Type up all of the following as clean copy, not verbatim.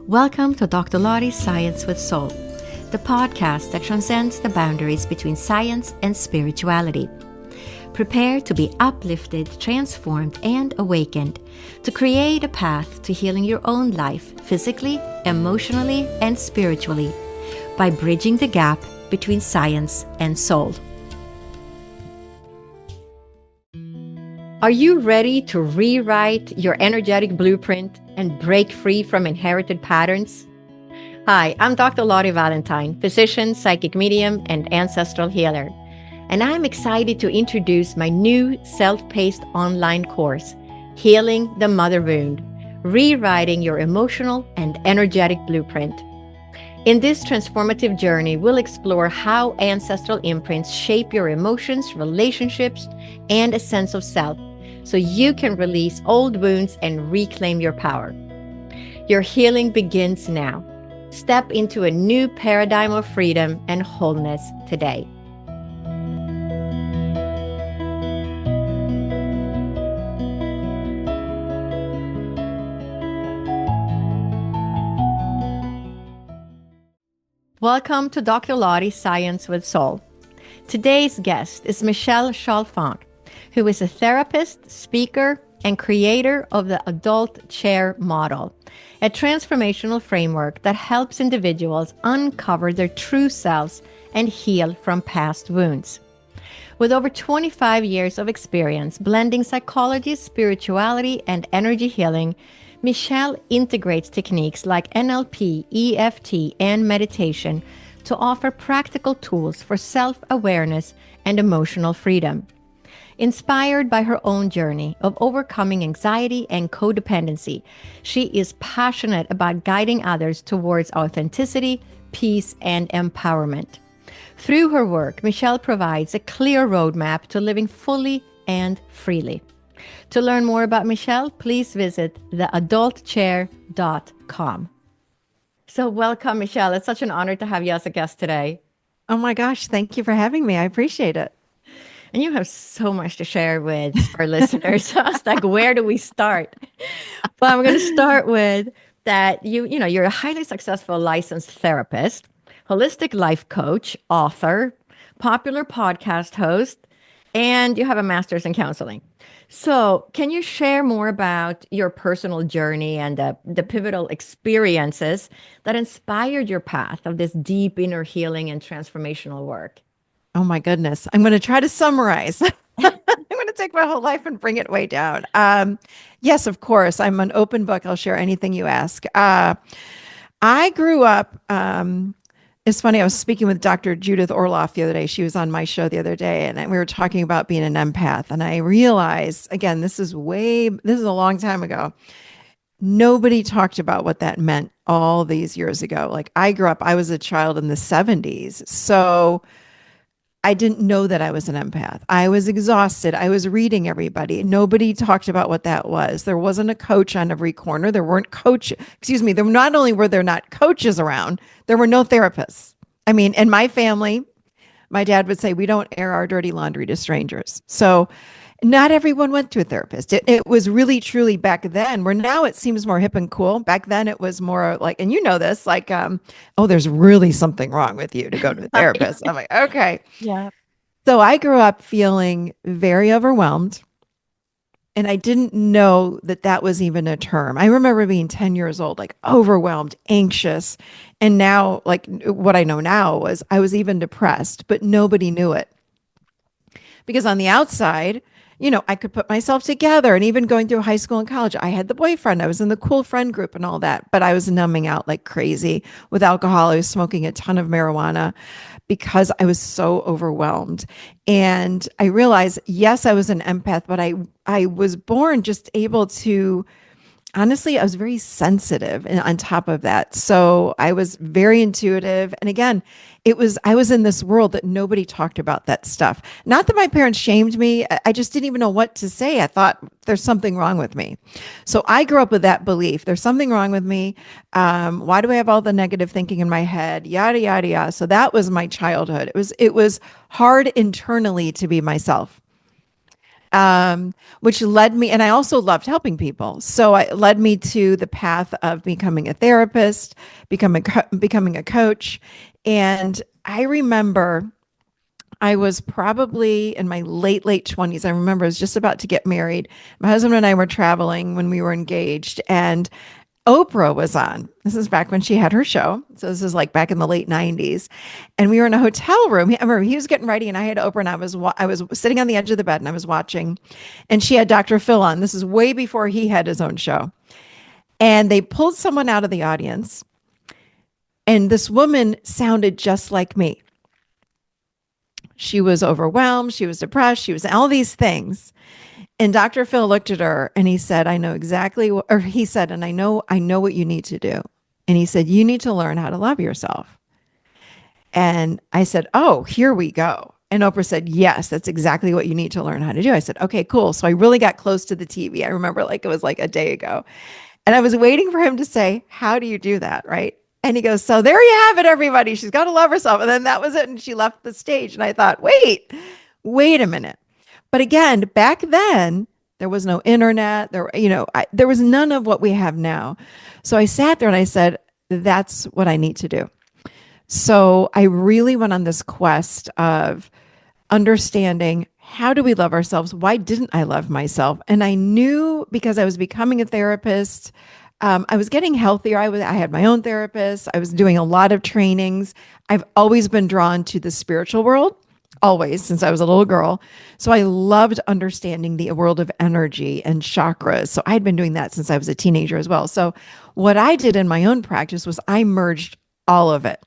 Welcome to Dr. Lotte's Science with Soul, the podcast that transcends the boundaries between science and spirituality. Prepare to be uplifted, transformed, and awakened to create a path to healing your own life physically, emotionally, and spiritually by bridging the gap between science and soul. Are you ready to rewrite your energetic blueprint and break free from inherited patterns? Hi, I'm Dr. Lotte Valentine, physician, psychic medium, and ancestral healer. And I'm excited to introduce my new self-paced online course, Healing the Mother Wound, Rewriting Your Emotional and Energetic Blueprint. In this transformative journey, we'll explore how ancestral imprints shape your emotions, relationships, and a sense of self, so you can release old wounds and reclaim your power. Your healing begins now. Step into a new paradigm of freedom and wholeness today. Welcome to Dr. Lotte's Science with Soul. Today's guest is Michelle Chalfant, who is a therapist, speaker, and creator of the Adult Chair Model, a transformational framework that helps individuals uncover their true selves and heal from past wounds. With over 25 years of experience blending psychology, spirituality, and energy healing, Michelle integrates techniques like NLP, EFT, and meditation to offer practical tools for self-awareness and emotional freedom. Inspired by her own journey of overcoming anxiety and codependency, she is passionate about guiding others towards authenticity, peace, and empowerment. Through her work, Michelle provides a clear roadmap to living fully and freely. To learn more about Michelle, please visit theadultchair.com. So welcome, Michelle. It's such an honor to have you as a guest today. Oh my gosh, thank you for having me. I appreciate it. And you have so much to share with our listeners. So I was like, where do we start? Well, I'm going to start with that you're a highly successful licensed therapist, holistic life coach, author, popular podcast host, and you have a master's in counseling. So can you share more about your personal journey and the pivotal experiences that inspired your path of this deep inner healing and transformational work? Oh my goodness. I'm going to try to summarize. I'm going to take my whole life and bring it way down. Yes, of course. I'm an open book. I'll share anything you ask. I grew up, it's funny. I was speaking with Dr. Judith Orloff the other day. She was on my show the other day, and we were talking about being an empath. And I realized, again, this is a long time ago. Nobody talked about what that meant all these years ago. Like I was a child in the 70s. So I didn't know that I was an empath. I was exhausted. I was reading everybody. Nobody talked about what that was. There wasn't a coach on every corner. There weren't not only were there not coaches around, there were no therapists. I mean, in my family, my dad would say, we don't air our dirty laundry to strangers. So not everyone went to a therapist. It was really, truly back then, where now it seems more hip and cool. Back then it was more like, and you know this, like, oh, there's really something wrong with you to go to a therapist. I'm like, okay. Yeah. So I grew up feeling very overwhelmed. And I didn't know that that was even a term. I remember being 10 years old, like overwhelmed, anxious. And now, like what I know now was I was even depressed, but nobody knew it. Because on the outside, I could put myself together, and even going through high school and college, I had the boyfriend, I was in the cool friend group and all that, but I was numbing out like crazy with alcohol. I was smoking a ton of marijuana because I was so overwhelmed. And I realized, yes, I was an empath, but I was born just able to, honestly, I was very sensitive and on top of that. So I was very intuitive. And again, I was in this world that nobody talked about that stuff. Not that my parents shamed me. I just didn't even know what to say. I thought there's something wrong with me. So I grew up with that belief. There's something wrong with me. Why do I have all the negative thinking in my head? Yada, yada, yada. So that was my childhood. It was hard internally to be myself. which led me, and I also loved helping people. So it led me to the path of becoming a therapist, becoming a coach. And I remember I was probably in my late 20s. I remember I was just about to get married. My husband and I were traveling when we were engaged, and Oprah was on. This is back when she had her show. So this is like back in the late 90s. And we were in a hotel room. I remember he was getting ready and I had Oprah, and I was sitting on the edge of the bed and I was watching, and she had Dr. Phil on. This is way before he had his own show. And they pulled someone out of the audience, and this woman sounded just like me. She was overwhelmed, she was depressed, she was all these things. And Dr. Phil looked at her and he said, I know exactly what, or he said, and I know what you need to do. And he said, you need to learn how to love yourself. And I said, oh, here we go. And Oprah said, yes, that's exactly what you need to learn how to do. I said, okay, cool. So I really got close to the TV. I remember like it was like a day ago. And I was waiting for him to say, how do you do that? Right. And he goes, so there you have it, everybody. She's got to love herself. And then that was it. And she left the stage. And I thought, wait a minute. But again, back then, there was no internet. There was none of what we have now. So I sat there and I said, that's what I need to do. So I really went on this quest of understanding, how do we love ourselves? Why didn't I love myself? And I knew, because I was becoming a therapist, I was getting healthier. I had my own therapist. I was doing a lot of trainings. I've always been drawn to the spiritual world, always, since I was a little girl. So I loved understanding the world of energy and chakras. So I'd been doing that since I was a teenager as well. So what I did in my own practice was I merged all of it: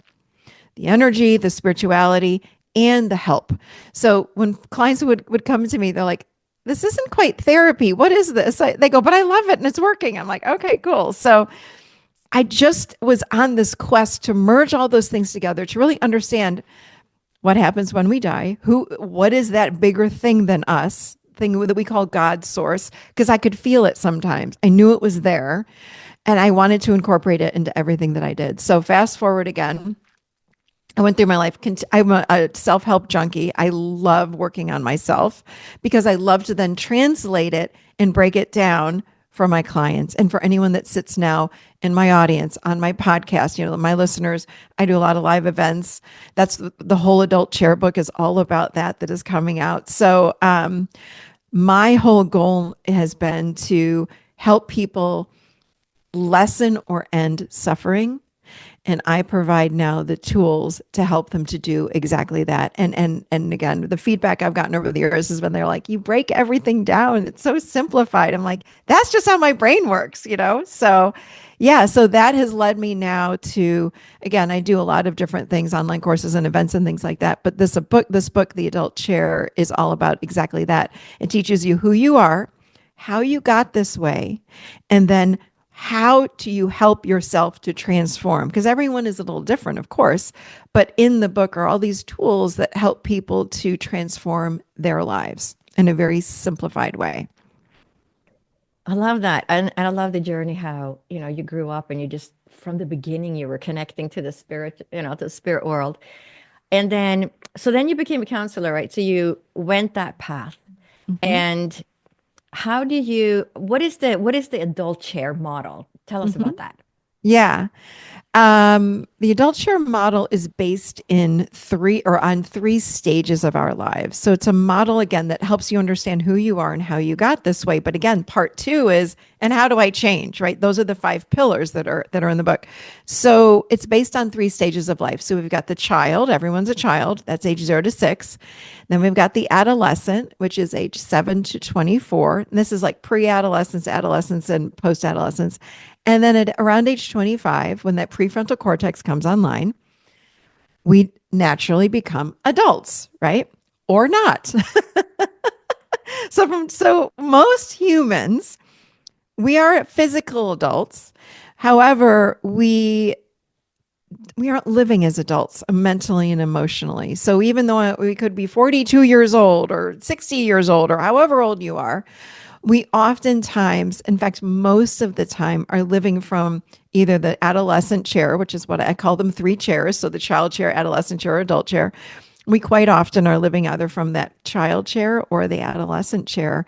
the energy, the spirituality, and the help. So when clients would come to me, they're like, this isn't quite therapy. What is this? They go, but I love it and it's working. I'm like, okay, cool. So I just was on this quest to merge all those things together to really understand what happens when we die. What is that bigger thing than us, thing that we call God's source? Because I could feel it sometimes. I knew it was there, and I wanted to incorporate it into everything that I did. So fast forward again, I went through my life. I'm a self-help junkie. I love working on myself because I love to then translate it and break it down for my clients and for anyone that sits now in my audience on my podcast. My listeners, I do a lot of live events. That's the whole adult chair book is all about that is coming out. So my whole goal has been to help people lessen or end suffering. And I provide now the tools to help them to do exactly that. And again, the feedback I've gotten over the years has been, they're like, you break everything down. It's so simplified. I'm like, that's just how my brain works, So yeah, so that has led me now to, again, I do a lot of different things, online courses and events and things like that. But this book, The Adult Chair, is all about exactly that. It teaches you who you are, how you got this way, and then how do you help yourself to transform? Because everyone is a little different, of course, but in the book are all these tools that help people to transform their lives in a very simplified way. I love that. And I love the journey, how, you grew up and you just, from the beginning, you were connecting to the spirit, to the spirit world. And then, so then you became a counselor, right? So you went that path. Mm-hmm. And what is the adult chair model? Tell us Mm-hmm. about that. Yeah. The adult share model is based on three stages of our lives. So it's a model, again, that helps you understand who you are and how you got this way. But again, part two is, and how do I change, right? Those are the 5 pillars that are in the book. So it's based on 3 stages of life. So we've got the child, everyone's a child, that's age 0 to 6. Then we've got the adolescent, which is age 7 to 24. And this is like pre-adolescence, adolescence, and post-adolescence. And then at around age 25, when that prefrontal cortex comes online, we naturally become adults, right? Or not. So most humans, we are physical adults. However, we aren't living as adults mentally and emotionally. So even though we could be 42 years old or 60 years old or however old you are, we oftentimes, in fact, most of the time, are living from either the adolescent chair, which is what I call them 3 chairs. So the child chair, adolescent chair, adult chair. We quite often are living either from that child chair or the adolescent chair,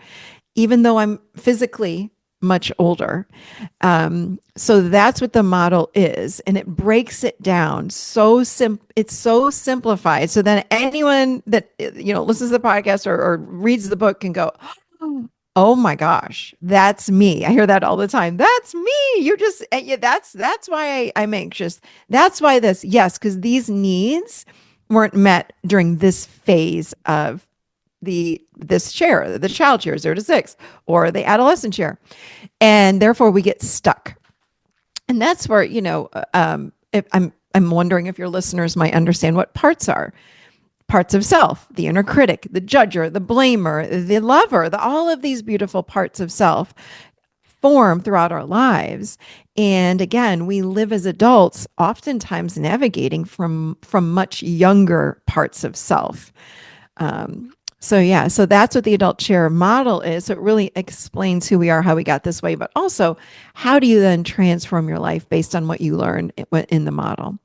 even though I'm physically much older. So that's what the model is, and it breaks it down it's so simplified. So then anyone that listens to the podcast or reads the book can go, oh my gosh, that's me. I hear that all the time. That's me. You just yeah, that's why I'm anxious. That's why yes, because these needs weren't met during this phase of this chair, the child chair, 0 to 6, or the adolescent chair, and therefore we get stuck. And that's where if I'm wondering if your listeners might understand what parts are. Parts of self, the inner critic, the judger, the blamer, the lover, all of these beautiful parts of self form throughout our lives. And again, we live as adults, oftentimes navigating from much younger parts of self. So that's what the adult chair model is. So it really explains who we are, how we got this way, but also how do you then transform your life based on what you learn in the model?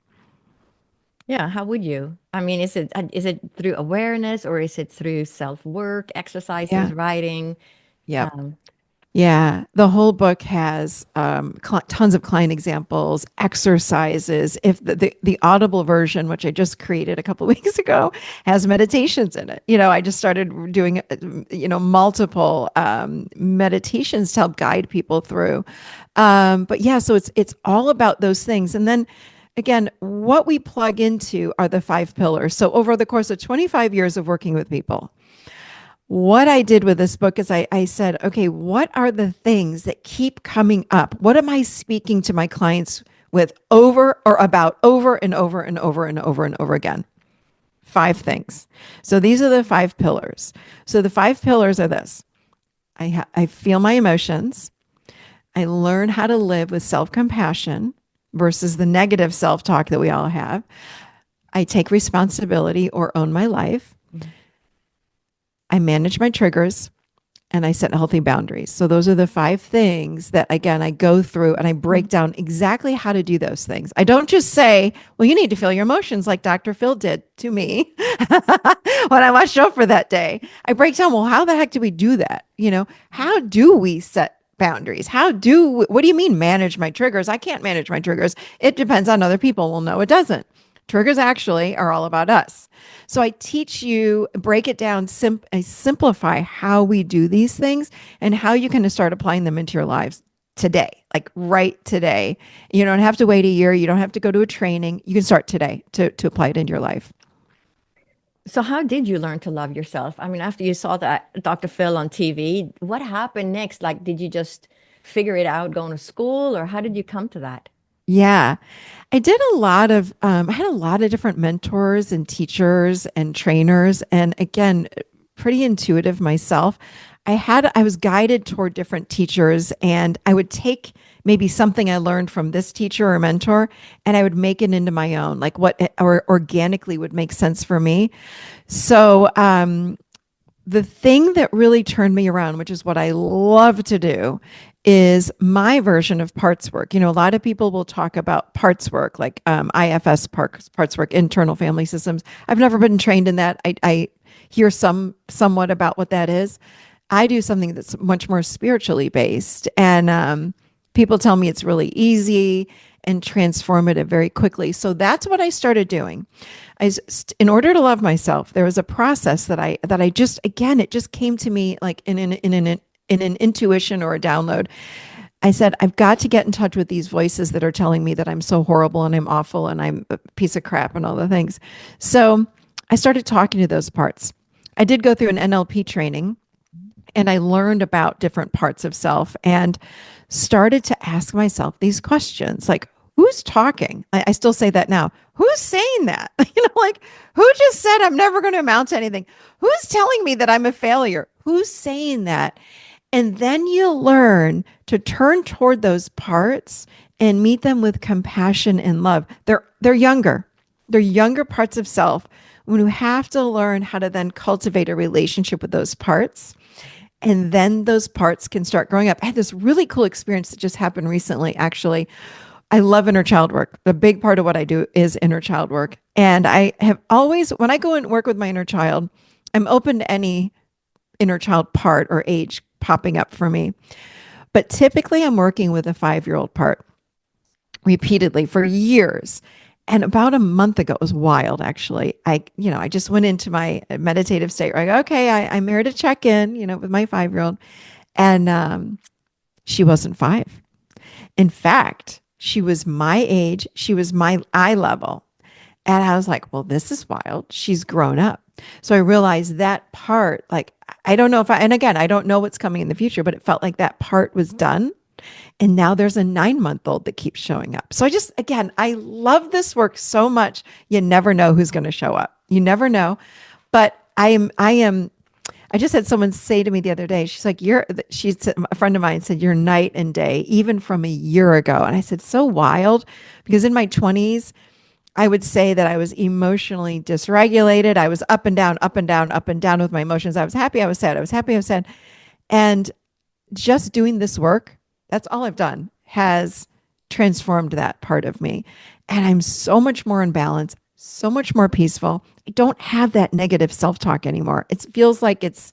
Yeah, how would you? I mean, is it through awareness or is it through self-work, exercises, Yeah. writing? Yep. Um, Yeah, the whole book has tons of client examples, exercises. If the Audible version, which I just created a couple of weeks ago, has meditations in it. I just started doing multiple meditations to help guide people through. But yeah, so it's all about those things, and then again, what we plug into are the 5 pillars. So over the course of 25 years of working with people, what I did with this book is I said, okay, what are the things that keep coming up? What am I speaking to my clients with over or about over and over and over and over and over again? 5 things. So these are the 5 pillars. So the 5 pillars are this: I feel my emotions. I learn how to live with self compassion versus the negative self talk that we all have. I take responsibility or own my life. I manage my triggers, and I set healthy boundaries. So those are the 5 things that, again, I go through and I break down exactly how to do those things. I don't just say, well, you need to feel your emotions like Dr. Phil did to me when I watched Oprah that day. I break down, well, how the heck do we do that? How do we set boundaries? What do you mean manage my triggers? I can't manage my triggers. It depends on other people. Well, no, it doesn't. Triggers actually are all about us. So I teach you, break it down, I simplify how we do these things and how you can start applying them into your lives today, like right today. You don't have to wait a year. You don't have to go to a training. You can start today to apply it into your life. so how did you learn to love yourself? I mean, after you saw that Dr. Phil on TV, what happened next? Like, did you just figure it out going to school, or how did you come to that? Yeah. I had a lot of different mentors and teachers and trainers. And again, pretty intuitive myself. I was guided toward different teachers, and I would take maybe something I learned from this teacher or mentor, and I would make it into my own, like what or organically would make sense for me. So, the thing that really turned me around, which is what I love to do, is my version of parts work. A lot of people will talk about parts work, like IFS parts work, internal family systems. I've never been trained in that. I hear somewhat about what that is. I do something that's much more spiritually based, and people tell me it's really easy and transformative very quickly. So that's what I started doing. In order to love myself, there was a process that I just, again, it just came to me like in an intuition or a download. I said, I've got to get in touch with these voices that are telling me that I'm so horrible and I'm awful and I'm a piece of crap and all the things. So I started talking to those parts. I did go through an NLP training, and I learned about different parts of self and started to ask myself these questions like, who's talking? I still say that now. Who's saying that? Like, who just said I'm never going to amount to anything? Who's telling me that I'm a failure? Who's saying that? And then you learn to turn toward those parts and meet them with compassion and love. They're younger. They're younger parts of self when you have to learn how to then cultivate a relationship with those parts. And then those parts can start growing up. I had this really cool experience that just happened recently, actually. I love inner child work. A big part of what I do is inner child work. And I have always, when I go and work with my inner child, I'm open to any inner child part or age popping up for me. But typically, I'm working with a 5-year old part repeatedly for years. And about a month ago, it was wild actually. I just went into my meditative state where I go, okay, I'm here to check in, with my 5-year old. And she wasn't 5. In fact, she was my age, she was my eye level. And I was like, well, this is wild. She's grown up. So I realized that part, like, I don't know if and again, I don't know what's coming in the future, but it felt like that part was done. And now there's a 9-month old that keeps showing up. So again, I love this work so much. You never know who's going to show up. You never know. But I just had someone say to me the other day, she's like, a friend of mine said, you're night and day, even from a year ago. And I said, so wild, because in my 20s, I would say that I was emotionally dysregulated. I was up and down, up and down, up and down with my emotions. I was happy, I was sad, I was happy, I was sad. And just doing this work, that's all I've done, has transformed that part of me. And I'm so much more in balance, so much more peaceful. I don't have that negative self talk anymore. It feels like it's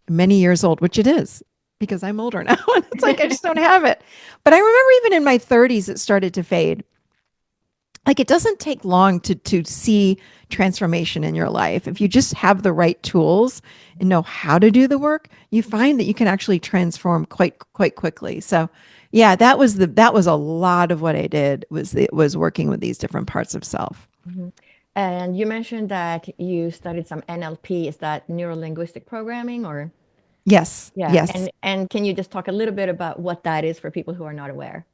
many years old, which it is because I'm older now. And it's like I just don't have it. But I remember even in my 30s, it started to fade. Like it doesn't take long to see transformation in your life. If you just have the right tools and know how to do the work, you find that you can actually transform quite quickly. So yeah, that was a lot of what I did was working with these different parts of self. Mhm. And you mentioned that you studied some NLP. Is that neuro linguistic programming or? Yes, Yeah. yes. And can you just talk a little bit about what that is for people who are not aware?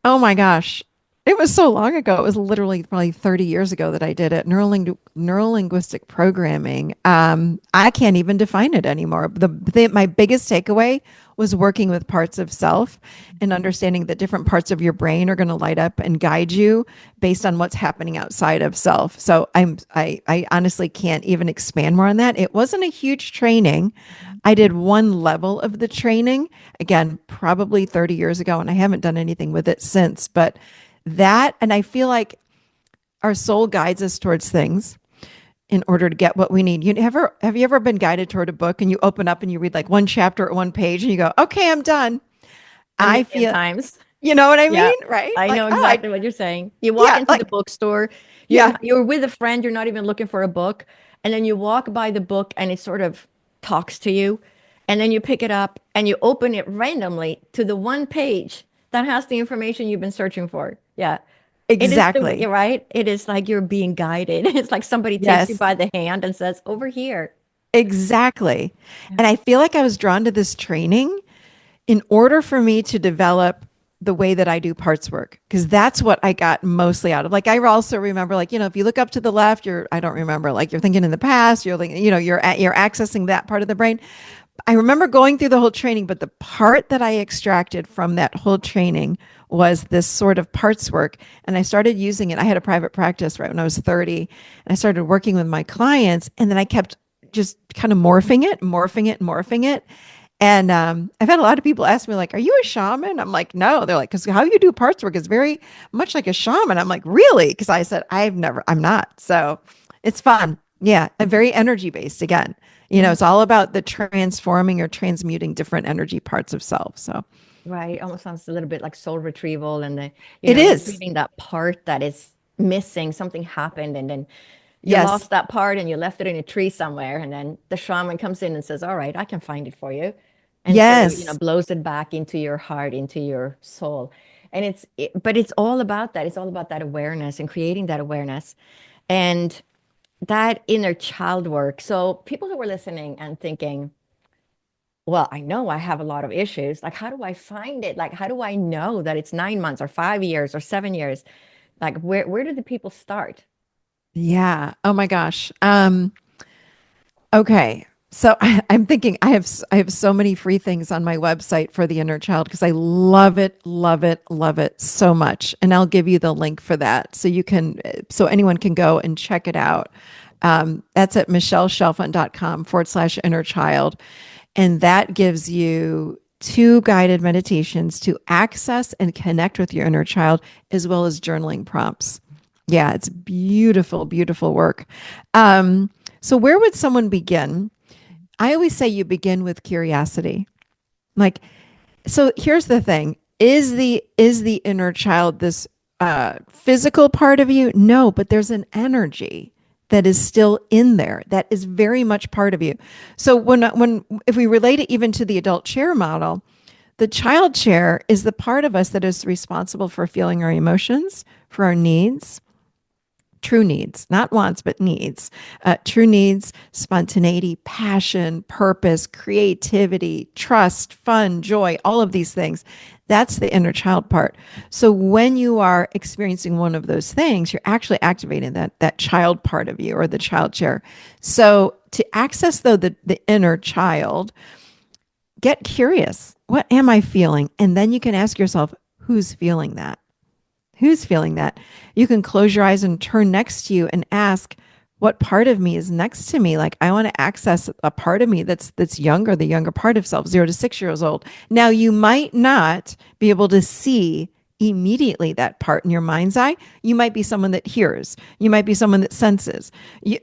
Oh my gosh. It was so long ago. It was literally probably 30 years ago that I did it. Neurolinguistic programming. I can't even define it anymore. My biggest takeaway was working with parts of self and understanding that different parts of your brain are going to light up and guide you based on what's happening outside of self. So I honestly can't even expand more on that. It wasn't a huge training. I did one level of the training, again, probably 30 years ago, and I haven't done anything with it since. But that, and I feel like our soul guides us towards things in order to get what we need. Have you ever been guided toward a book and you open up and you read like one chapter or one page and you go, okay, I'm done. A I million feel, times. you know what I Yeah, mean? Right? I Like, know oh, exactly what you're saying. You walk yeah, into the like, bookstore, yeah, you're with a friend, you're not even looking for a book, and then you walk by the book and it sort of talks to you, and then you pick it up and you open it randomly to the one page that has the information you've been searching for. Yeah. It is you're exactly. right. It is like you're being guided. It's like somebody takes you Yes. by the hand and says, over here. Exactly. Yeah. And I feel like I was drawn to this training in order for me to develop the way that I do parts work, because that's what I got mostly out of. Like, I also remember, like, if you look up to the left, I don't remember, like, you're thinking in the past, you're accessing that part of the brain. I remember going through the whole training, but the part that I extracted from that whole training was this sort of parts work. And I started using it. I had a private practice right when I was 30, and I started working with my clients. And then I kept just kind of morphing it, morphing it, morphing it. And I've had a lot of people ask me, like, are you a shaman? I'm like, no. They're like, because how you do parts work is very much like a shaman. I'm like, really? Because I said, I'm not. So it's fun. Yeah. And very energy based again. Mhm. It's all about the transforming or transmuting different energy parts of self. So Right. Almost sounds a little bit like soul retrieval and it is. retrieving that part that is missing. Something happened and then you Yes. lost that part and you left it in a tree somewhere. And then the shaman comes in and says, all right, I can find it for you. And sort of, Yes. blows it back into your heart, into your soul. And but it's all about that. It's all about that awareness and creating that awareness and that inner child work. So people who are listening and thinking, well, I know I have a lot of issues. Like, how do I find it? Like, how do I know that it's 9 months or 5 years or 7 years? Like, where do the people start? Yeah. Oh my gosh. Okay. So I'm thinking I have so many free things on my website for the inner child because I love it, love it, love it so much. And I'll give you the link for that so anyone can go and check it out. That's at michelleshalfant.com/inner child. And that gives you 2 guided meditations to access and connect with your inner child, as well as journaling prompts. Yeah, it's beautiful, beautiful work. Um, so, where would someone begin? I always say you begin with curiosity. Like, so here's the thing: is the inner child this physical part of you? No, but there's an energy that is still in there that is very much part of you. So when if we relate it even to the adult chair model, the child chair is the part of us that is responsible for feeling our emotions, for our needs, true needs, not wants, but needs, true needs, spontaneity, passion, purpose, creativity, trust, fun, joy, all of these things. That's the inner child part. So when you are experiencing one of those things, you're actually activating that child part of you or the child chair. So to access though the inner child, get curious. What am I feeling? And then you can ask yourself, who's feeling that? Who's feeling that? You can close your eyes and turn next to you and ask, what part of me is next to me? Like I want to access a part of me that's younger, the younger part of self, 0 to 6 years old. Now you might not be able to see immediately that part in your mind's eye. You might be someone that hears. You might be someone that senses.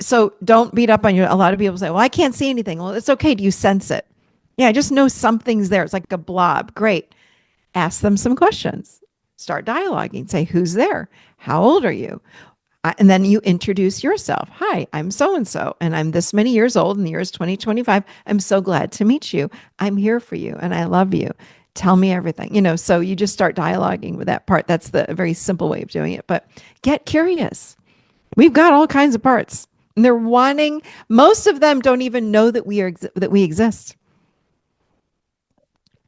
So don't beat up on your. A lot of people say, "Well, I can't see anything." Well, it's okay. Do you sense it? Yeah, I just know something's there. It's like a blob. Great. Ask them some questions. Start dialoguing. Say, who's there? How old are you? And then you introduce yourself. Hi, I'm so and so, and I'm this many years old in the year is 2025. I'm so glad to meet you. I'm here for you, and I love you. Tell me everything. So you just start dialoguing with that part. That's the very simple way of doing it. But get curious. We've got all kinds of parts, and they're wanting. Most of them don't even know that we exist.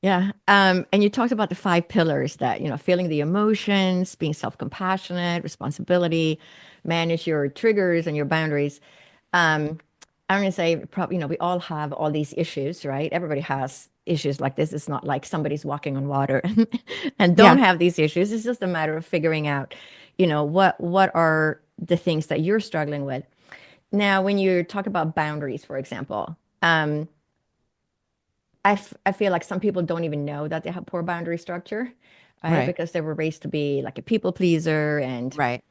Yeah. And you talked about the 5 pillars that, feeling the emotions, being self-compassionate, responsibility, manage your triggers and your boundaries. Um, I'm going to say, probably, we all have all these issues, right? Everybody has issues like this. It's not like somebody's walking on water and don't Yeah, have these issues. It's just a matter of figuring out, what are the things that you're struggling with. Now, when you talk about boundaries, for example, I feel like some people don't even know that they have poor boundary structure, right? right, Because they were raised to be like a people pleaser and, right.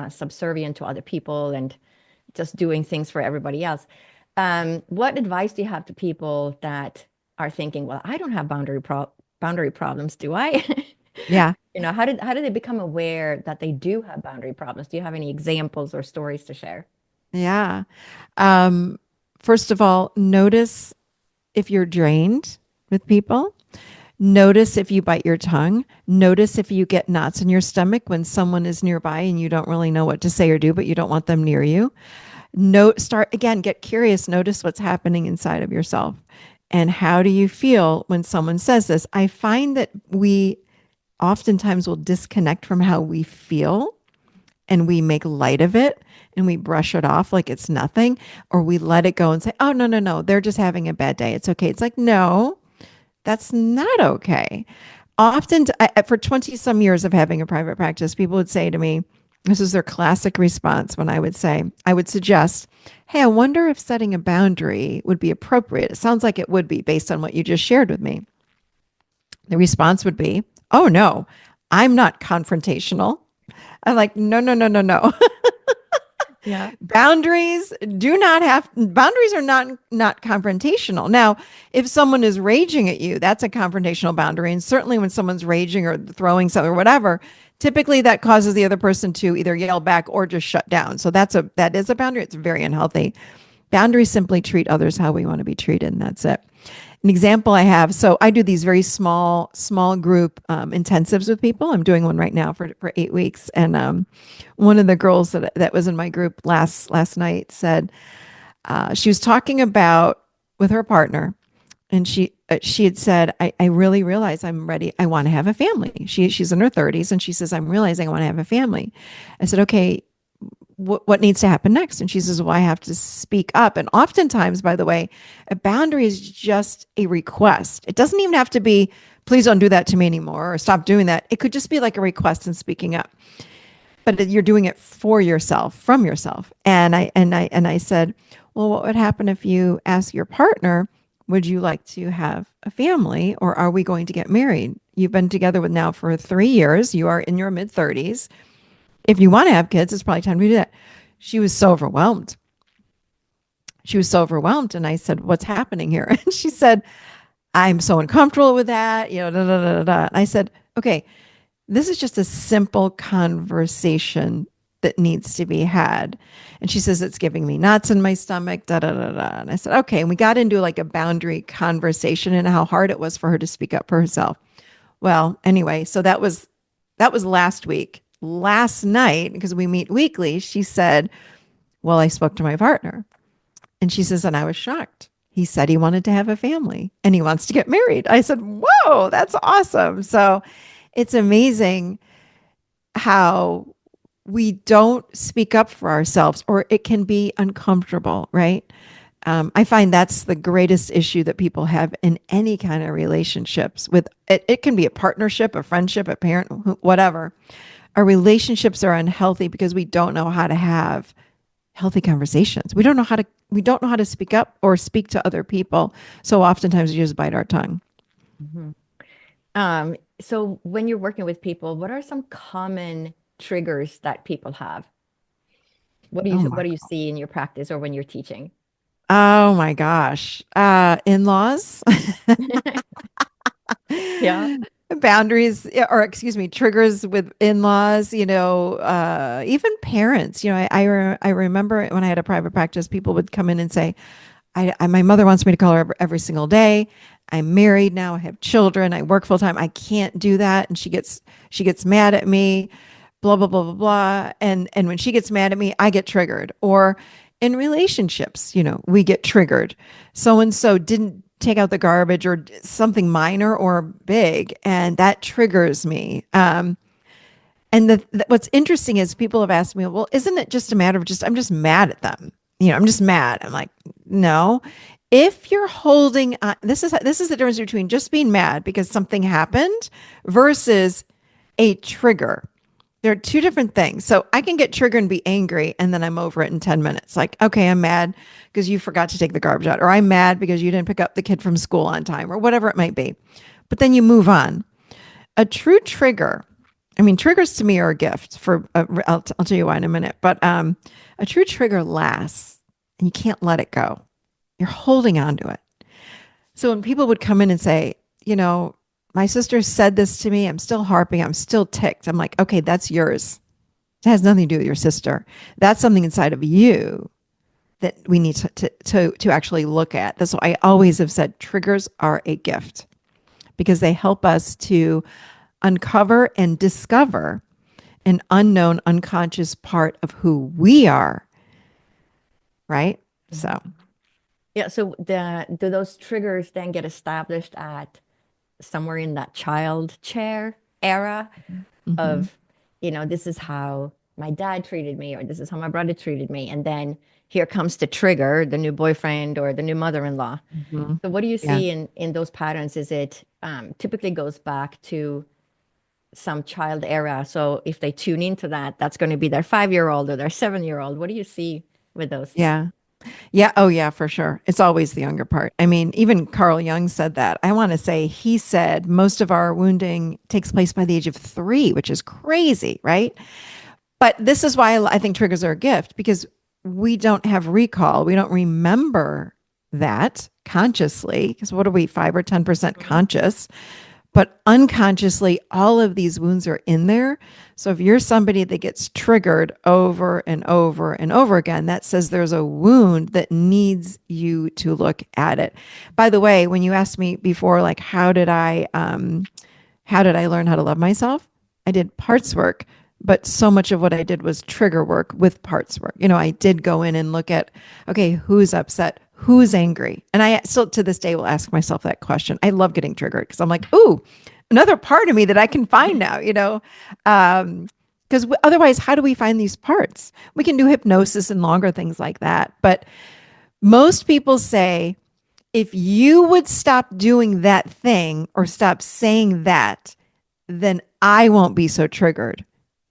subservient to other people and just doing things for everybody else. What advice do you have to people that are thinking, well, I don't have boundary problems, do I? Yeah, How did they become aware that they do have boundary problems? Do you have any examples or stories to share? yeah. Um, First of all, notice if you're drained with people. Notice if you bite your tongue. Notice if you get knots in your stomach when someone is nearby and you don't really know what to say or do, but you don't want them near you. Start again, get curious. Notice what's happening inside of yourself. And how do you feel when someone says this? I find that we oftentimes will disconnect from how we feel and we make light of it and we brush it off like it's nothing, or we let it go and say, oh, no, no, no, they're just having a bad day. It's okay. It's like, no, that's not okay. Often, for 20 some years of having a private practice, people would say to me, this is their classic response when I would suggest, hey, I wonder if setting a boundary would be appropriate. It sounds like it would be based on what you just shared with me. The response would be, oh, no, I'm not confrontational. I'm like, no, no, no, no, no. Yeah. Boundaries are not confrontational. Now, if someone is raging at you, that's a confrontational boundary. And certainly when someone's raging or throwing something or whatever, typically that causes the other person to either yell back or just shut down. So that is a boundary. It's very unhealthy. Boundaries simply treat others how we want to be treated, and that's it. An example I have, so I do these very small group intensives with people. I'm doing one right now for 8 weeks. And one of the girls that was in my group last night said she was talking about with her partner, and she had said, I really realize I'm ready. I want to have a family. She's in her 30s, and she says, I'm realizing I want to have a family. I said, okay, what needs to happen next? And she says, well, I have to speak up. And oftentimes, by the way, a boundary is just a request. It doesn't even have to be, please don't do that to me anymore or stop doing that. It could just be like a request and speaking up. But you're doing it for yourself, from yourself. And I said, well, what would happen if you ask your partner, would you like to have a family or are we going to get married? You've been together with now for 3 years. You are in your mid 30s. If you want to have kids, it's probably time to do that. She was so overwhelmed. She was so overwhelmed. And I said, what's happening here? And she said, I'm so uncomfortable with that. You know, da, da, da, da, da. And I said, okay, this is just a simple conversation that needs to be had. And she says, it's giving me knots in my stomach, da, da, da, da. And I said, okay. And we got into like a boundary conversation and how hard it was for her to speak up for herself. Well, anyway, so that was last week. Last night, because we meet weekly, she said, well, I spoke to my partner. And she says, and I was shocked. He said he wanted to have a family and he wants to get married. I said, whoa, that's awesome. So it's amazing how we don't speak up for ourselves or it can be uncomfortable, right? I find that's the greatest issue that people have in any kind of relationships with it. It can be a partnership, a friendship, a parent, whatever. Our relationships are unhealthy because we don't know how to have healthy conversations. We don't know how to speak up or speak to other people. So oftentimes we just bite our tongue. Mhm. So when you're working with people, what are some common triggers that people have? Oh What my do you see in your practice or when you're teaching? oh my gosh. In-laws. Yeah. Boundaries or excuse me, triggers with in-laws, even parents. I remember when I had a private practice, people would come in and say, my mother wants me to call her every single day. I'm married now. I have children. I work full time. I can't do that. And she gets mad at me, blah, blah, blah, blah, blah. And when she gets mad at me, I get triggered. Or in relationships, we get triggered. So and so didn't take out the garbage or something minor or big, and that triggers me. And what's interesting is people have asked me, well, isn't it just a matter of I'm just mad at them? I'm just mad. I'm like, no. If you're holding on, this is the difference between just being mad because something happened versus a trigger. There are two different things. So I can get triggered and be angry, and then I'm over it in 10 minutes. Like, okay, I'm mad because you forgot to take the garbage out, or I'm mad because you didn't pick up the kid from school on time, or whatever it might be. But then you move on. A true trigger, I mean, triggers to me are a gift for, I'll tell you why in a minute, but a true trigger lasts and you can't let it go. You're holding on to it. So when people would come in and say, my sister said this to me, I'm still harping, I'm still ticked. I'm like, okay, that's yours. It has nothing to do with your sister. That's something inside of you that we need to actually look at. That's why I always have said triggers are a gift because they help us to uncover and discover an unknown, unconscious part of who we are. Right. So, Yeah. So do those triggers then get established at somewhere in that child chair era mhm. of, this is how my dad treated me, or this is how my brother treated me. And then here comes the trigger, the new boyfriend or the new mother-in-law. Mhm. So what do you Yeah. see in those patterns? Is it typically goes back to some child era? So if they tune into that, that's going to be their 5-year-old or their 7-year-old. What do you see with those? Yeah. Yeah. Oh, yeah, for sure. It's always the younger part. I mean, even Carl Jung said that. I want to say he said most of our wounding takes place by the age of 3, which is crazy, right? But this is why I think triggers are a gift because we don't have recall. We don't remember that consciously because what are we, 5 or 10% Mhm. conscious? But unconsciously, all of these wounds are in there. So if you're somebody that gets triggered over and over and over again, that says there's a wound that needs you to look at it. By the way, when you asked me before, like, how did I learn how to love myself? I did parts work, but so much of what I did was trigger work with parts work. I did go in and look at, okay, who's upset? Who's angry? And I still to this day will ask myself that question. I love getting triggered because I'm like, ooh, another part of me that I can find now. Because otherwise, how do we find these parts? We can do hypnosis and longer things like that. But most people say, if you would stop doing that thing or stop saying that, then I won't be so triggered.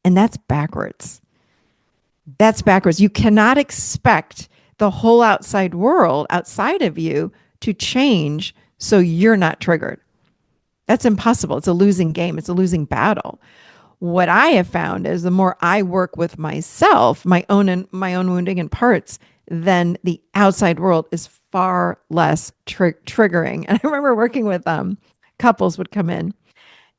And that's backwards. That's backwards. You cannot expect the whole outside world outside of you to change so you're not triggered. That's impossible. It's a losing game. It's a losing battle. What I have found is the more I work with myself, my own wounding and parts, then the outside world is far less triggering. And I remember working with couples would come in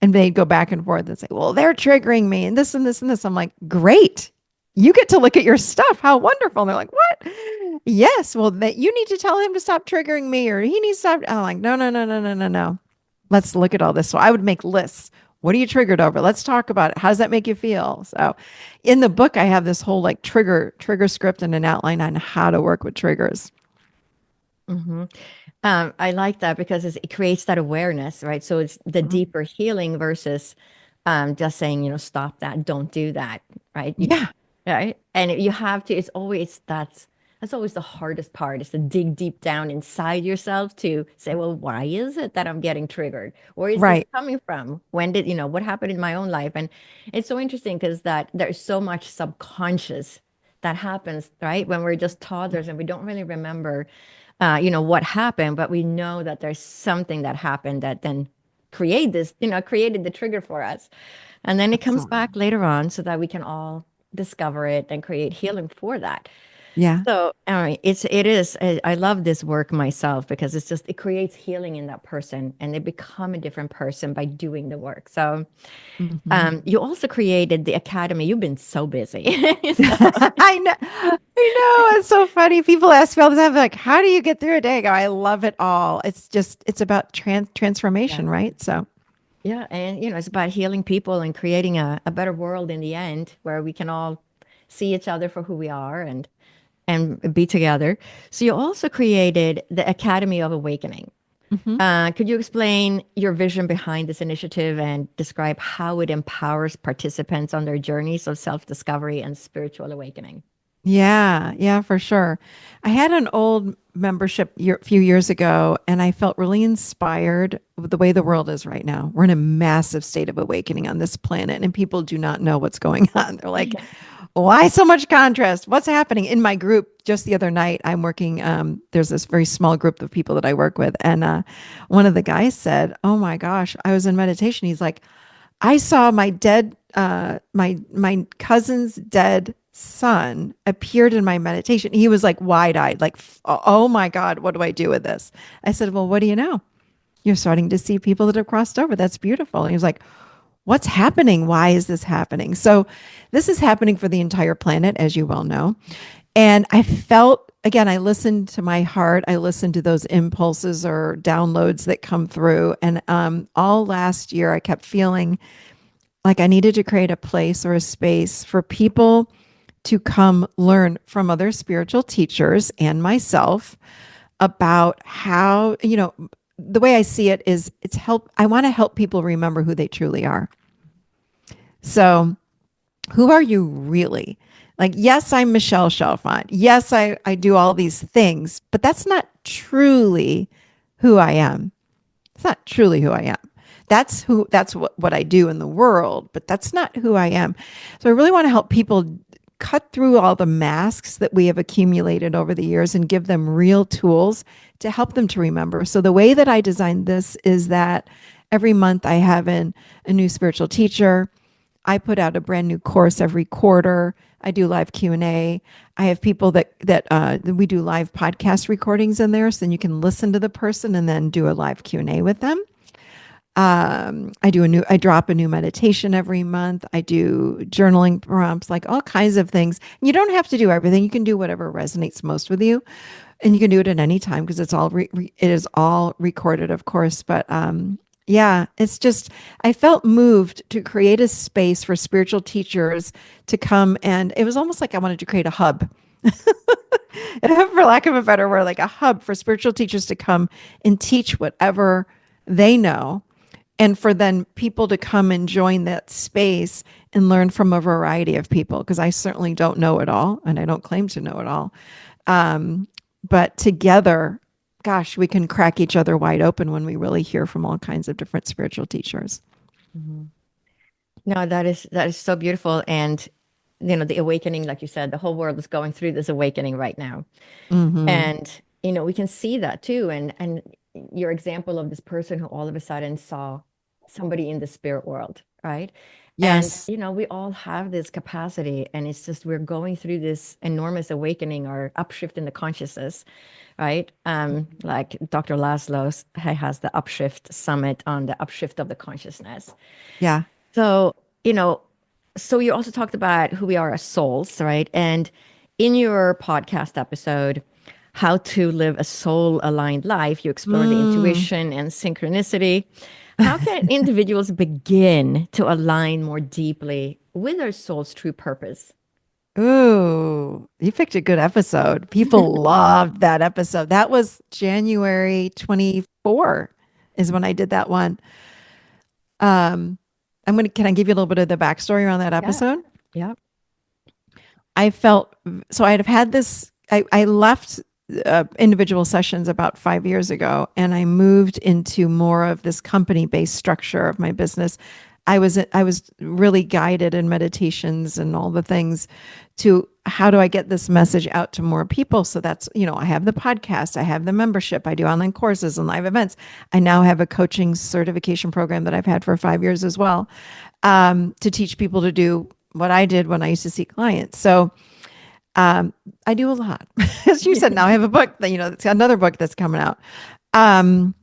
and they'd go back and forth and say, "Well, they're triggering me and this and this and this." I'm like, "Great. You get to look at your stuff. How wonderful." And they're like, "What?" "Yes, well, that you need to tell him to stop triggering me or he needs to stop." I'm like, "No, no, no, no, no, no, no. Let's look at all this." So I would make lists. What are you triggered over? Let's talk about it. How does that make you feel? So in the book, I have this whole like trigger script and an outline on how to work with triggers. Hmm. I like that because it creates that awareness, right? So it's the Mhm. deeper healing versus just saying, stop that, don't do that, right? Yeah, Right? And you have to, that's always the hardest part is to dig deep down inside yourself to say, well, why is it that I'm getting triggered? Where is this right. coming from? When did, what happened in my own life? And it's so interesting because that there's so much subconscious that happens, right? When we're just toddlers and we don't really remember what happened, but we know that there's something that happened that then created the trigger for us. And then it comes Absolutely. back later on so that we can all discover it and create healing for that. Yeah. So, all right, it is. I love this work myself because it creates healing in that person and they become a different person by doing the work. So, Mhm. you also created the academy. You've been so busy. So, I know. I know. It's so funny. People ask me all the time, like, how do you get through a day? I go, I love it all. It's about yeah. transformation, right? So, Yeah, and it's about healing people and creating a better world in the end where we can all see each other for who we are and be together. So you also created the Academy of Awakening. mhm. Could you explain your vision behind this initiative and describe how it empowers participants on their journeys of self-discovery and spiritual awakening? Yeah, yeah, for sure. I had an old membership few years ago, and I felt really inspired with the way the world is right now. We're in a massive state of awakening on this planet, and people do not know what's going on. They're like, why so much contrast? What's happening in my group? Just the other night, I'm working. There's this very small group of people that I work with, and one of the guys said, "Oh my gosh, I was in meditation." He's like, "I saw my cousin's dead son appeared in my meditation." He was like wide eyed, like, "Oh my God, what do I do with this?" I said, "Well, what do you know? You're starting to see people that have crossed over. That's beautiful." And he was like, "What's happening? Why is this happening?" So this is happening for the entire planet, as you well know. And I felt, again, I listened to my heart. I listened to those impulses or downloads that come through. And all last year, I kept feeling like I needed to create a place or a space for people to come learn from other spiritual teachers and myself about how, the way I see it is I want to help people remember who they truly are. So, who are you really? Like, yes, I'm Michelle Chalfant. Yes, I do all these things, but that's not truly who I am. It's not truly who I am. That's what I do in the world, but that's not who I am. So I really want to help people cut through all the masks that we have accumulated over the years and give them real tools to help them to remember. So the way that I designed this is that every month I have a new spiritual teacher. I put out a brand new course every quarter. I do live Q&A. I have people that we do live podcast recordings in there, so then you can listen to the person and then do a live Q&A with them. I drop a new meditation every month. I do journaling prompts, like all kinds of things. You don't have to do everything. You can do whatever resonates most with you, and you can do it at any time because it is all recorded, of course. But yeah, it's just I felt moved to create a space for spiritual teachers to come, and it was almost like I wanted to create a hub, for lack of a better word, like a hub for spiritual teachers to come and teach whatever they know and for then people to come and join that space and learn from a variety of people because I certainly don't know it all and I don't claim to know it all. um, but together, gosh, we can crack each other wide open when we really hear from all kinds of different spiritual teachers. Mhm. No, that is so beautiful. And the awakening, like you said, the whole world is going through this awakening right now. Mm-hmm. And we can see that too. And your example of this person who all of a sudden saw somebody in the spirit world, right? And Yes. we all have this capacity, and it's just we're going through this enormous awakening or upshift in the consciousness, right? Like Dr. Laszlo has the Upshift Summit on the upshift of the consciousness. Yeah. So, you know, so you also talked about who we are as souls, right? And in your podcast episode, How to Live a Soul Aligned Life, you explore the Mm. intuition and synchronicity. How can individuals begin to align more deeply with their soul's true purpose? Ooh, you picked a good episode. People loved that episode. That was January 24 is when I did that one. Um, can I give you a little bit of the backstory around that Yeah. episode? Yeah. I felt so I'd have had this, I left individual sessions about 5 years ago, and I moved into more of this company based structure of my business. I was really guided in meditations and all the things to how do I get this message out to more people. So that's, I have the podcast, I have the membership, I do online courses and live events. I now have a coaching certification program that I've had for 5 years as well, to teach people to do what I did when I used to see clients. So I do a lot. As you said, now I have a book that, it's another book that's coming out. Um,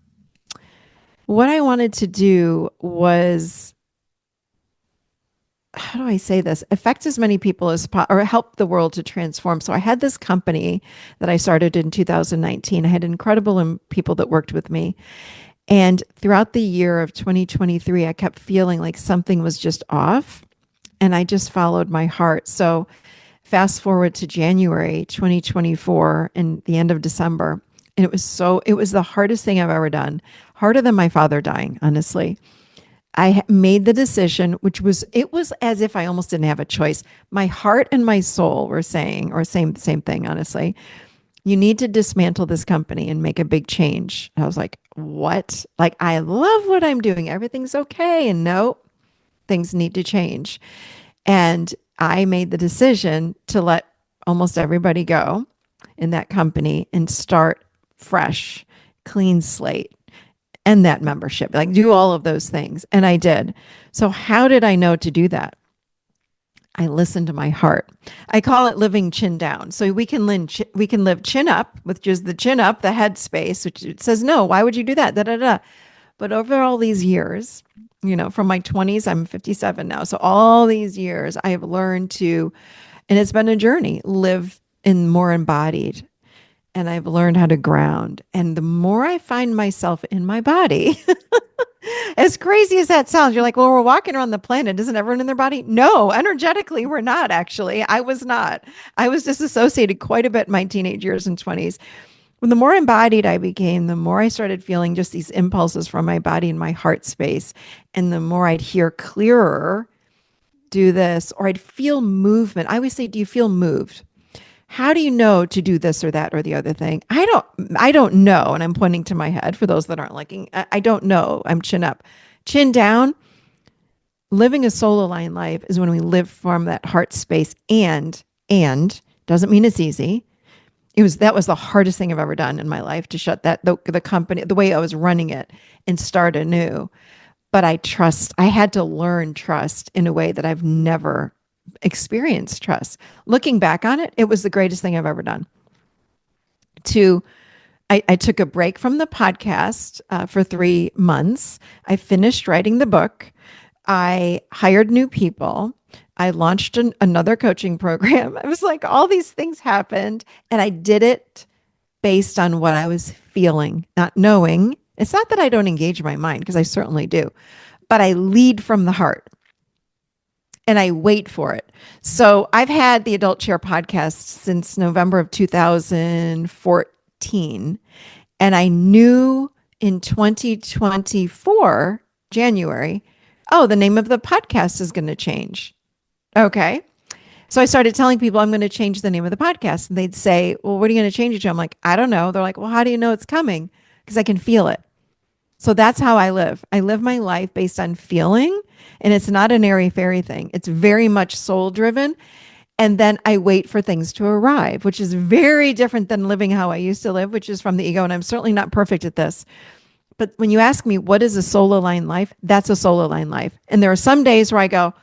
what I wanted to do was, how do I say this? Affect as many people as or help the world to transform. So I had this company that I started in 2019. I had incredible people that worked with me. And throughout the year of 2023, I kept feeling like something was just off. And I just followed my heart. So fast forward to January 2024 and the end of December. And it was the hardest thing I've ever done. Harder than my father dying, honestly. I made the decision, it was as if I almost didn't have a choice. My heart and my soul were saying, or same thing, honestly. You need to dismantle this company and make a big change. I was like, what? Like, I love what I'm doing. Everything's okay. And no, things need to change. And I made the decision to let almost everybody go in that company and start fresh, clean slate, and that membership, like do all of those things. And I did. So, how did I know to do that? I listened to my heart. I call it living chin down. So we can live chin up, with just the chin up, the head space, which it says no. Why would you do that? Da da da. But over all these years, from my 20s, I'm 57 now. So all these years, I have learned to, and it's been a journey, live in more embodied. And I've learned how to ground. And the more I find myself in my body, as crazy as that sounds, you're like, well, we're walking around the planet. Isn't everyone in their body? No, energetically, we're not actually. I was not. I was disassociated quite a bit in my teenage years and 20s. When the more embodied I became, the more I started feeling just these impulses from my body and my heart space. And the more I'd hear clearer, do this, or I'd feel movement. I always say, do you feel moved? How do you know to do this or that or the other thing? I don't know. And I'm pointing to my head for those that aren't looking. I don't know. I'm chin up. Chin down. Living a soul aligned life is when we live from that heart space, and doesn't mean it's easy. That was the hardest thing I've ever done in my life, to shut the company, the way I was running it, and start anew. But I had to learn trust in a way that I've never experienced trust. Looking back on it, it was the greatest thing I've ever done. I took a break from the podcast for 3 months. I finished writing the book. I hired new people. I launched another coaching program. I was like, all these things happened, and I did it based on what I was feeling, not knowing. It's not that I don't engage my mind, because I certainly do, but I lead from the heart and I wait for it. So I've had the Adult Chair podcast since November of 2014. And I knew in 2024, January, oh, the name of the podcast is going to change. Okay. So I started telling people I'm going to change the name of the podcast. And they'd say, well, what are you going to change it to? I'm like, I don't know. They're like, well, how do you know it's coming? Because I can feel it. So that's how I live. I live my life based on feeling, and it's not an airy fairy thing. It's very much soul driven. And then I wait for things to arrive, which is very different than living how I used to live, which is from the ego. And I'm certainly not perfect at this. But when you ask me, what is a soul aligned life? That's a soul aligned life. And there are some days where I go,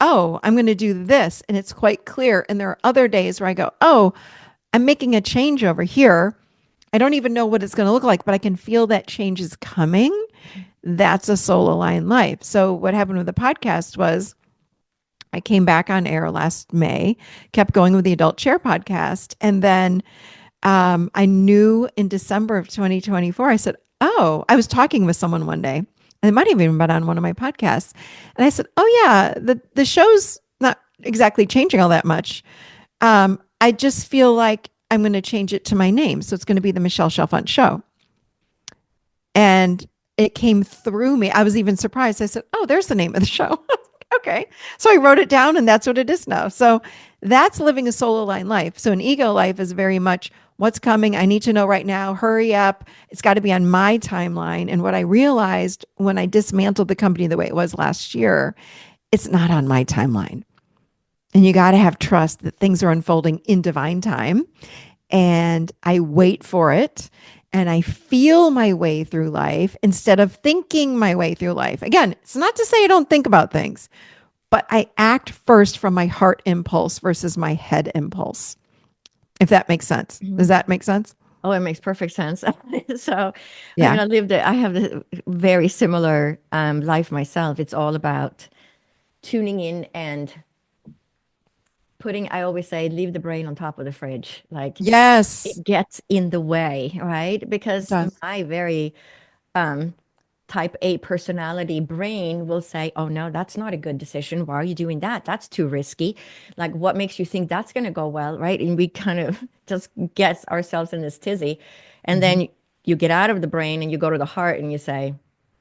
oh, I'm going to do this. And it's quite clear. And there are other days where I go, oh, I'm making a change over here. I don't even know what it's going to look like, but I can feel that change is coming. That's a soul aligned life. So what happened with the podcast was I came back on air last May, kept going with the Adult Chair podcast. And then I knew in December of 2024, I said, oh, I was talking with someone one day, and it might have even been on one of my podcasts. And I said, oh, yeah, the show's not exactly changing all that much. I just feel like I'm going to change it to my name. So it's going to be the Michelle Chalfant Show. And it came through me. I was even surprised. I said, oh, there's the name of the show. Okay. So I wrote it down and that's what it is now. So that's living a soul aligned life. So an ego life is very much what's coming. I need to know right now. Hurry up. It's got to be on my timeline. And what I realized when I dismantled the company the way it was last year, it's not on my timeline. And you got to have trust that things are unfolding in divine time. And I wait for it and I feel my way through life instead of thinking my way through life. Again, it's not to say I don't think about things, but I act first from my heart impulse versus my head impulse. If that makes sense. Does that make sense? Oh, it makes perfect sense. So, I mean, Yeah. I have a very similar life myself. It's all about tuning in and I always say, leave the brain on top of the fridge. Like Yes, it gets in the way, right? it Because does. my very um, type A personality brain will say, oh, no, that's not a good decision. Why are you doing that? That's too risky. Like, what makes you think that's going to go well, right? And we kind of just get ourselves in this tizzy. And Mhm. then you get out of the brain and you go to the heart and you say,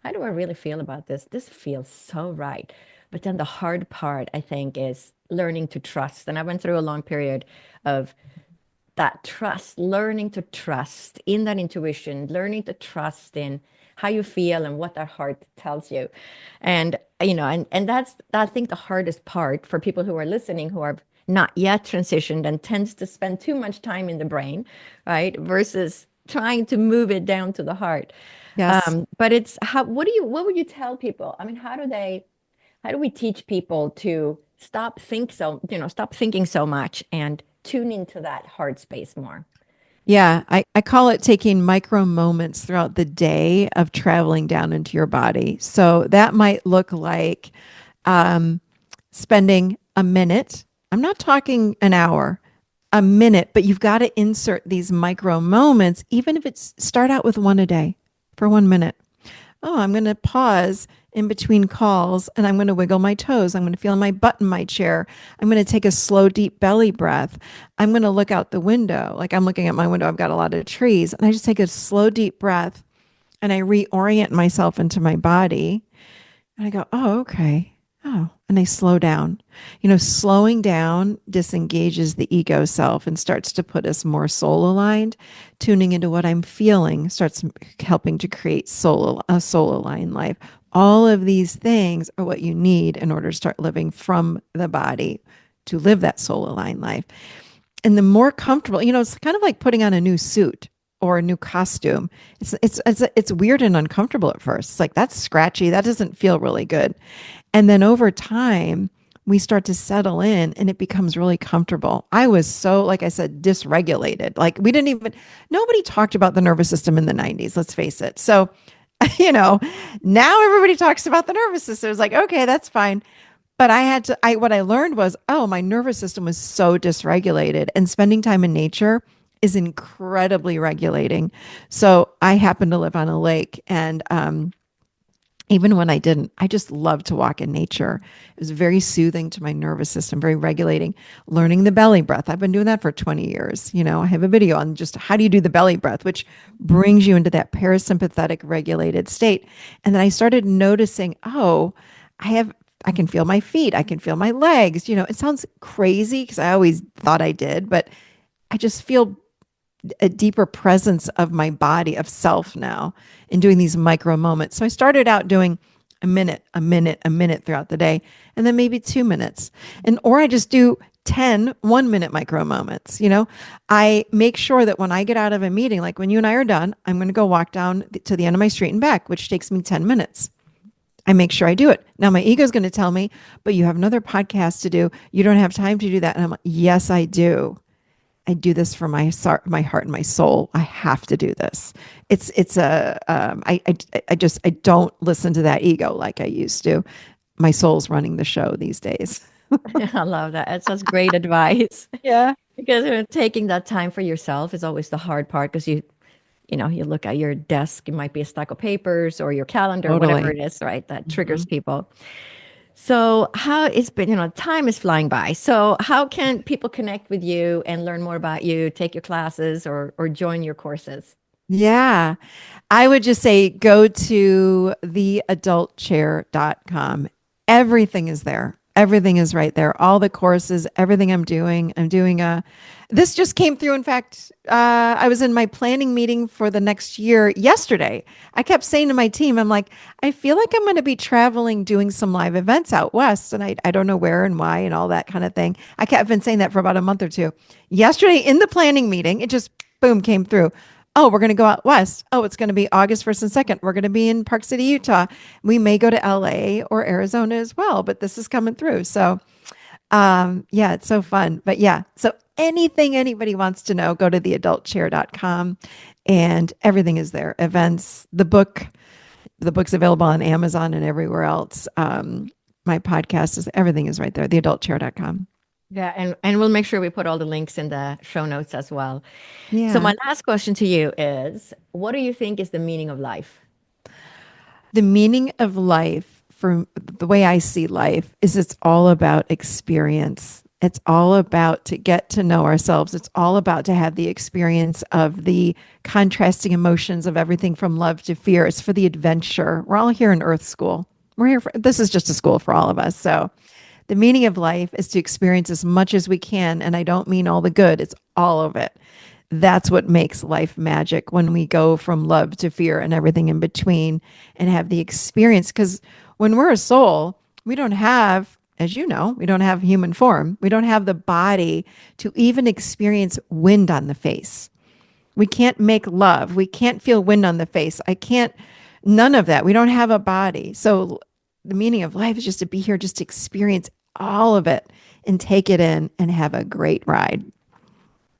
how do I really feel about this? This feels so right. But then the hard part, I think, is learning to trust. And I went through a long period of that trust, learning to trust in that intuition, learning to trust in how you feel and what that heart tells you. And, and that's, I think, the hardest part for people who are listening who are not yet transitioned and tends to spend too much time in the brain, right? Versus trying to move it down to the heart. Yes. But it's what would you tell people? I mean, how do we teach people to stop thinking so much and tune into that heart space more? Yeah, I call it taking micro moments throughout the day of traveling down into your body. So that might look like um, spending a minute. I'm not talking an hour, a minute, but you've got to insert these micro moments, even if it's start out with one a day for 1 minute. Oh, I'm going to pause in between calls and I'm going to wiggle my toes. I'm going to feel my butt in my chair. I'm going to take a slow, deep belly breath. I'm going to look out the window. Like I'm looking at my window, I've got a lot of trees. And I just take a slow, deep breath and I reorient myself into my body. And I go, oh, okay. Oh, and I slow down. Slowing down disengages the ego self and starts to put us more soul aligned. Tuning into what I'm feeling starts helping to create a soul aligned life. All of these things are what you need in order to start living from the body to live that soul aligned life. And the more comfortable, it's kind of like putting on a new suit or a new costume. It's weird and uncomfortable at first. It's like that's scratchy. That doesn't feel really good. And then over time, we start to settle in and it becomes really comfortable. I was so, like I said, dysregulated. Like nobody talked about the nervous system in the 90s, let's face it. So, you know, now everybody talks about the nervous system. It's like, okay, that's fine. But what I learned was, oh, my nervous system was so dysregulated and spending time in nature is incredibly regulating. So I happen to live on a lake and, even when I didn't, I just loved to walk in nature. It was very soothing to my nervous system, very regulating. Learning the belly breath. I've been doing that for 20 years. I have a video on just how do you do the belly breath, which brings you into that parasympathetic regulated state. And then I started noticing, oh, I can feel my feet. I can feel my legs. It sounds crazy because I always thought I did, but I just feel a deeper presence of my body, of self now in doing these micro moments. So I started out doing a minute, a minute, a minute throughout the day, and then maybe 2 minutes. Or I just do 10 1-minute micro moments. I make sure that when I get out of a meeting, like when you and I are done, I'm going to go walk down to the end of my street and back, which takes me 10 minutes. I make sure I do it. Now my ego is going to tell me, but you have another podcast to do. You don't have time to do that. And I'm like, yes, I do. I do this for my heart and my soul. I have to do this. It's a I don't listen to that ego like I used to. My soul's running the show these days. I love that. It's such great advice. Yeah. Because taking that time for yourself is always the hard part because you look at your desk, it might be a stack of papers or your calendar, whatever Totally. it is, right? That triggers Mhm. people. So how it's been, time is flying by. So how can people connect with you and learn more about you, take your classes or join your courses? Yeah. I would just say go to theadultchair.com. Everything is there. Everything is right there. All the courses, everything I'm doing this just came through. In fact, I was in my planning meeting for the next year yesterday. I kept saying to my team, I'm like, I feel like I'm going to be traveling, doing some live events out west, and I don't know where and why and all that kind of thing. I've been saying that for about a month or two. Yesterday in the planning meeting, it just boom came through. Oh, we're going to go out west. Oh, it's going to be August 1st and 2nd. We're going to be in Park City, Utah. We may go to LA or Arizona as well, but this is coming through. So, yeah, it's so fun. But yeah, so anything anybody wants to know, go to theadultchair.com and everything is there. Events, the book's available on Amazon and everywhere else. My podcast everything is right there, theadultchair.com. Yeah, and we'll make sure we put all the links in the show notes as well. So Yeah. my last question to you is, what do you think is the meaning of life? The meaning of life, for the way I see life, is it's all about experience. It's all about to get to know ourselves. It's all about to have the experience of the contrasting emotions of everything from love to fear. It's for the adventure. We're all here in Earth School. This is just a school for all of us. So the meaning of life is to experience as much as we can. And I don't mean all the good, it's all of it. That's what makes life magic when we go from love to fear and everything in between and have the experience. Because when we're a soul, we don't have, as you know, we don't have human form. We don't have the body to even experience wind on the face. We can't make love. We can't feel wind on the face. I can't, none of that. We don't have a body. So the meaning of life is just to be here, just to experience all of it and take it in and have a great ride.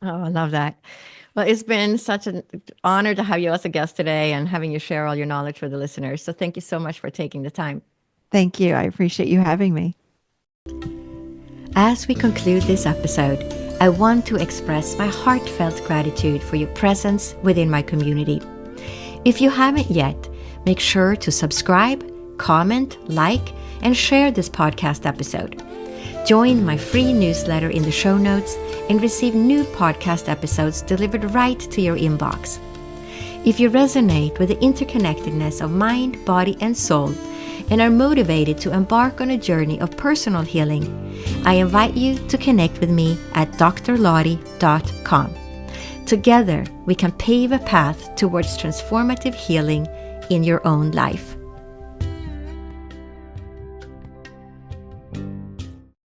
Oh, I love that. Well, it's been such an honor to have you as a guest today and having you share all your knowledge with the listeners. So thank you so much for taking the time. Thank you. I appreciate you having me. As we conclude this episode, I want to express my heartfelt gratitude for your presence within my community. If you haven't yet, make sure to subscribe, comment, like, and share this podcast episode. Join my free newsletter in the show notes and receive new podcast episodes delivered right to your inbox. If you resonate with the interconnectedness of mind, body, and soul, and are motivated to embark on a journey of personal healing, I invite you to connect with me at drlotte.com. Together, we can pave a path towards transformative healing in your own life.